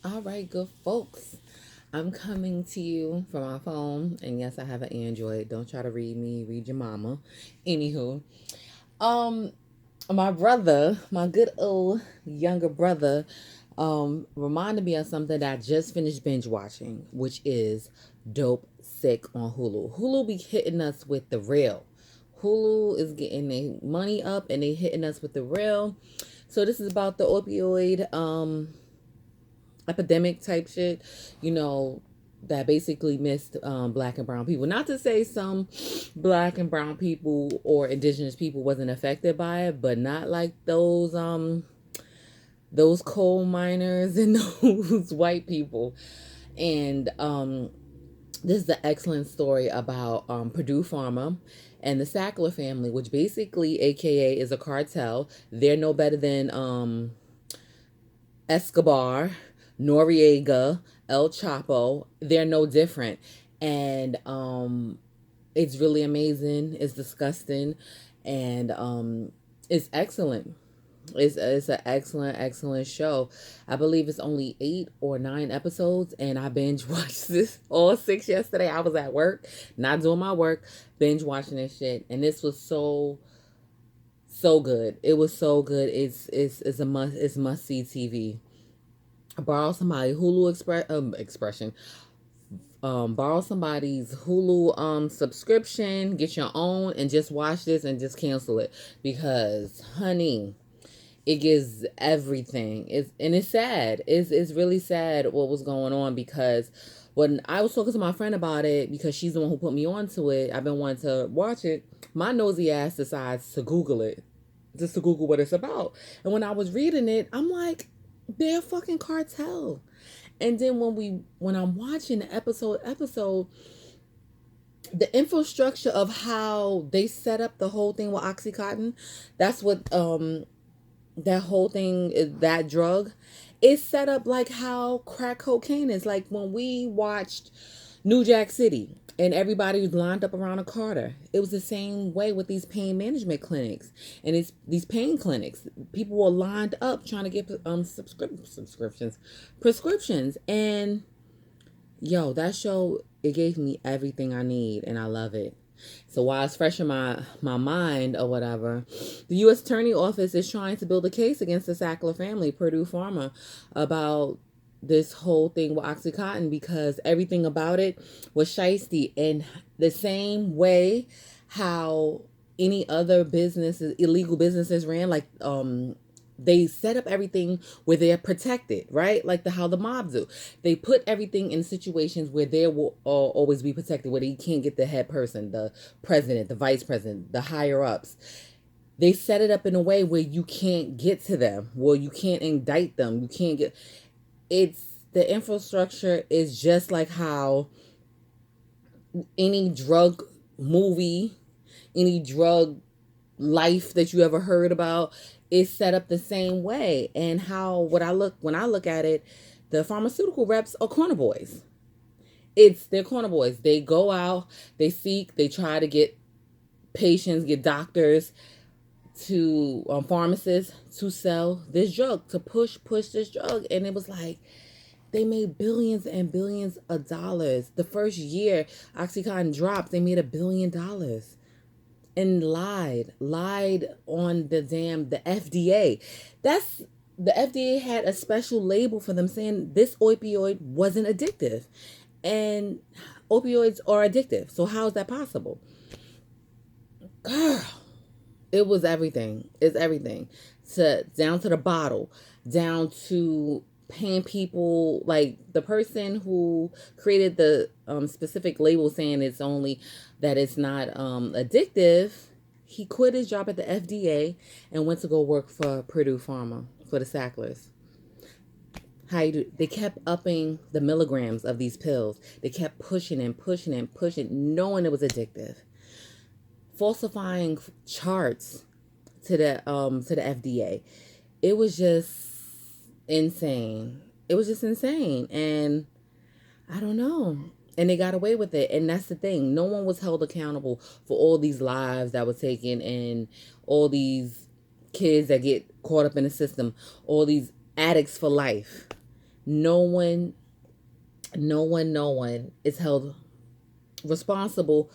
All right, good folks. I'm coming to you from my phone, and yes, I have an Android. Don't try to read me, read your mama. Anywho, um, my brother, my good old younger brother, reminded me of something that I just finished binge watching, which is Dope Sick on Hulu. Hulu be hitting us with the real. Hulu is getting their money up and they hitting us with the real. So this is about the opioid epidemic type shit, you know, that basically missed black and brown people. Not to say some black and brown people or indigenous people wasn't affected by it, but not like those coal miners and those white people. And this is an excellent story about Purdue Pharma and the Sackler family, which basically, AKA, is a cartel. They're no better than Escobar, Noriega, El Chapo. They're no different. And it's really amazing. It's disgusting. And it's excellent. It's an excellent show. I believe it's only 8 or 9 episodes, and I binge watched this all six yesterday. I was at work, not doing my work, binge watching this shit, and this was so good. It was so good. It's a must. It's must see TV. Borrow somebody expression. Borrow somebody's Hulu subscription, get your own, and just watch this and just cancel it because, honey, it gives everything. It's sad. It's really sad what was going on because when I was talking to my friend about it, because she's the one who put me onto it, I've been wanting to watch it. My nosy ass decides to Google it, just to Google what it's about. And when I was reading it, I'm like, they're a fucking cartel. And then when I'm watching the episode, the infrastructure of how they set up the whole thing with Oxycontin, that's what that whole thing is, that drug is set up like how crack cocaine is. Like when we watched New Jack City and everybody was lined up around a Carter, it was the same way with these pain management clinics and these pain clinics. People were lined up trying to get subscriptions, prescriptions. And yo, that show, it gave me everything I need, and I love it. So while it's fresh in my mind or whatever, the U.S. Attorney Office is trying to build a case against the Sackler family, Purdue Pharma, about this whole thing with OxyContin because everything about it was shiesty. And the same way how any other businesses, illegal businesses ran, like they set up everything where they're protected, right? Like how the mob do. They put everything in situations where they will always be protected, where they can't get the head person, the president, the vice president, the higher ups. They set it up in a way where you can't get to them, where you can't indict them. You can't get. It's the infrastructure is just like how any drug movie, any drug life that you ever heard about is set up the same way. And how when I look at it, the pharmaceutical reps are corner boys. They're corner boys. They go out, they seek, they try to get patients, get doctors, to pharmacists to sell this drug, to push this drug. And it was like they made billions and billions of dollars. The first year Oxycontin dropped, they made $1 billion and lied on the FDA. That's the FDA had a special label for them saying this opioid wasn't addictive. And opioids are addictive. So how is that possible? Girl, it was everything. It's everything. Down to the bottle, down to paying people, like the person who created the specific label saying it's not addictive. He quit his job at the FDA and went to go work for Purdue Pharma for the Sacklers. How you do? They kept upping the milligrams of these pills. They kept pushing and pushing and pushing, knowing it was addictive. Falsifying charts to the FDA. It was just insane. It was just insane. And I don't know. And they got away with it. And that's the thing. No one was held accountable for all these lives that were taken and all these kids that get caught up in the system, all these addicts for life. No one, no one is held responsible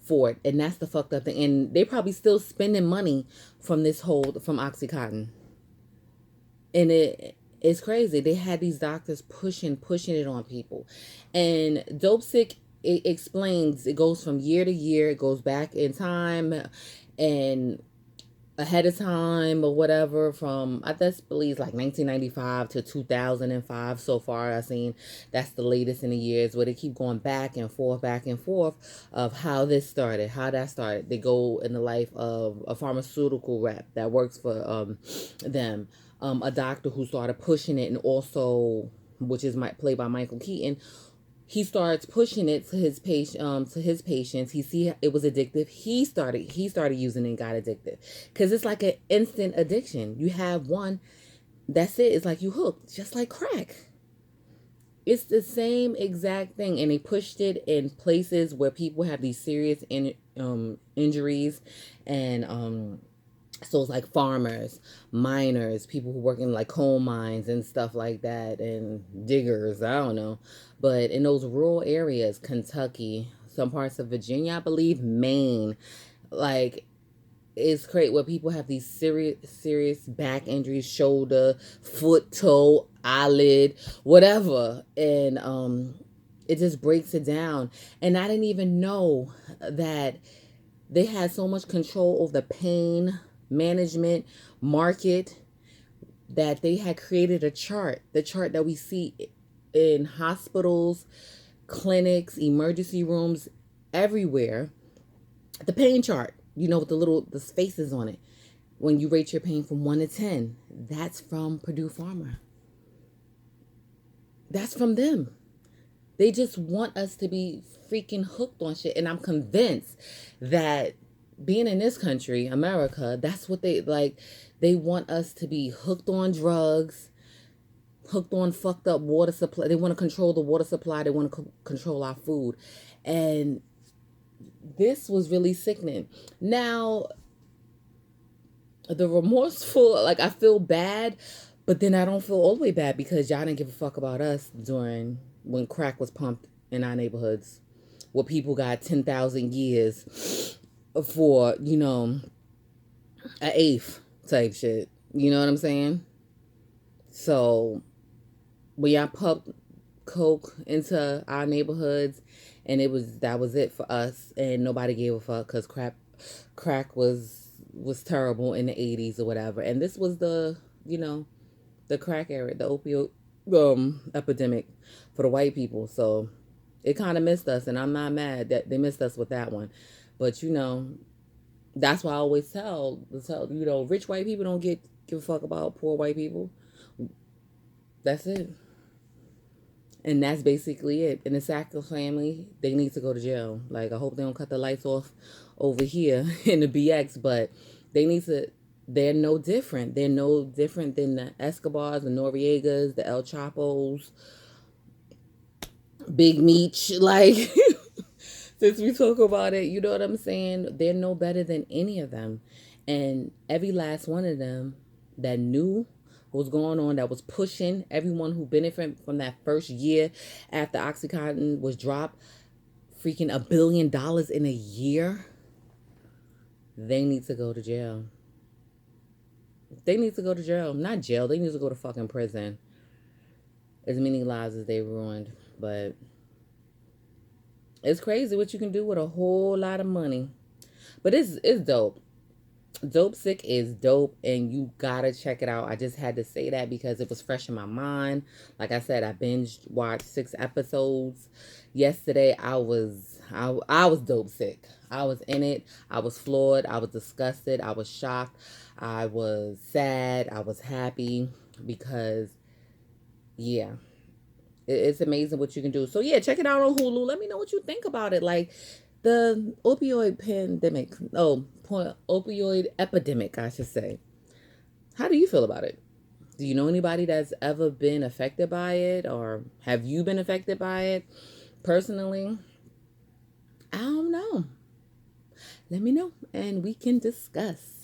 for it, and that's the fucked up thing. And they probably still spending money from this whole from OxyContin, and it's crazy. They had these doctors pushing it on people, and DopeSick, it explains, it goes from year to year, it goes back in time, and ahead of time or whatever, from I just believe like 1995 to 2005 so far. I've seen that's the latest in the years, where they keep going back and forth of how this started, how that started. They go in the life of a pharmaceutical rep that works for them, a doctor who started pushing it, and also, which is played by Michael Keaton. He starts pushing it to his patients. He see it was addictive. He started using it and got addicted, because it's like an instant addiction. You have one, that's it. It's like you hooked, just like crack. It's the same exact thing, and they pushed it in places where people have these serious injuries, and so it's like farmers, miners, people who work in like coal mines and stuff like that, and diggers, I don't know. But in those rural areas, Kentucky, some parts of Virginia, I believe, Maine, like, it's great where people have these serious back injuries, shoulder, foot, toe, eyelid, whatever. And it just breaks it down. And I didn't even know that they had so much control over the pain management market, that they had created a chart, the chart that we see in hospitals, clinics, emergency rooms, everywhere. The pain chart, with the spaces on it. When you rate your pain from 1 to 10, that's from Purdue Pharma. That's from them. They just want us to be freaking hooked on shit. And I'm convinced that being in this country, America, that's what they like. They want us to be hooked on drugs, hooked on fucked up water supply. They want to control the water supply. They want to control our food. And this was really sickening. Now, the remorseful, like, I feel bad, but then I don't feel all the way bad, because y'all didn't give a fuck about us during when crack was pumped in our neighborhoods, where people got 10,000 years for, an eighth type shit. You know what I'm saying? So when y'all pumped coke into our neighborhoods, and that was it for us, and nobody gave a fuck, because crack was terrible in the 80s or whatever. And this was the crack era, the opioid epidemic for the white people. So it kind of missed us, and I'm not mad that they missed us with that one. But that's why I always tell rich white people don't give a fuck about poor white people. That's it. And that's basically it. And the Sackler family, they need to go to jail. Like, I hope they don't cut the lights off over here in the BX, but they need to. They're no different. They're no different than the Escobars, the Noriegas, the El Chapos, Big Meech. Like, since we talk about it, you know what I'm saying? They're no better than any of them. And every last one of them that knew what was going on, that was pushing, everyone who benefited from that first year after OxyContin was dropped, freaking $1 billion in a year, they need to go to jail. They need to go to jail. Not jail. They need to go to fucking prison. As many lives as they ruined. But it's crazy what you can do with a whole lot of money. But it's dope. DopeSick is dope, and you gotta check it out. I just had to say that because it was fresh in my mind. Like I said, I binge watched 6 episodes yesterday. I was DopeSick. I was in it. I was floored. I was disgusted. I was shocked. I was sad. I was happy, because yeah, it's amazing what you can do. So yeah, check it out on Hulu. Let me know what you think about it. Like, the opioid pandemic. Opioid epidemic, I should say. How do you feel about it? Do you know anybody that's ever been affected by it, or have you been affected by it personally? I don't know. Let me know, and we can discuss.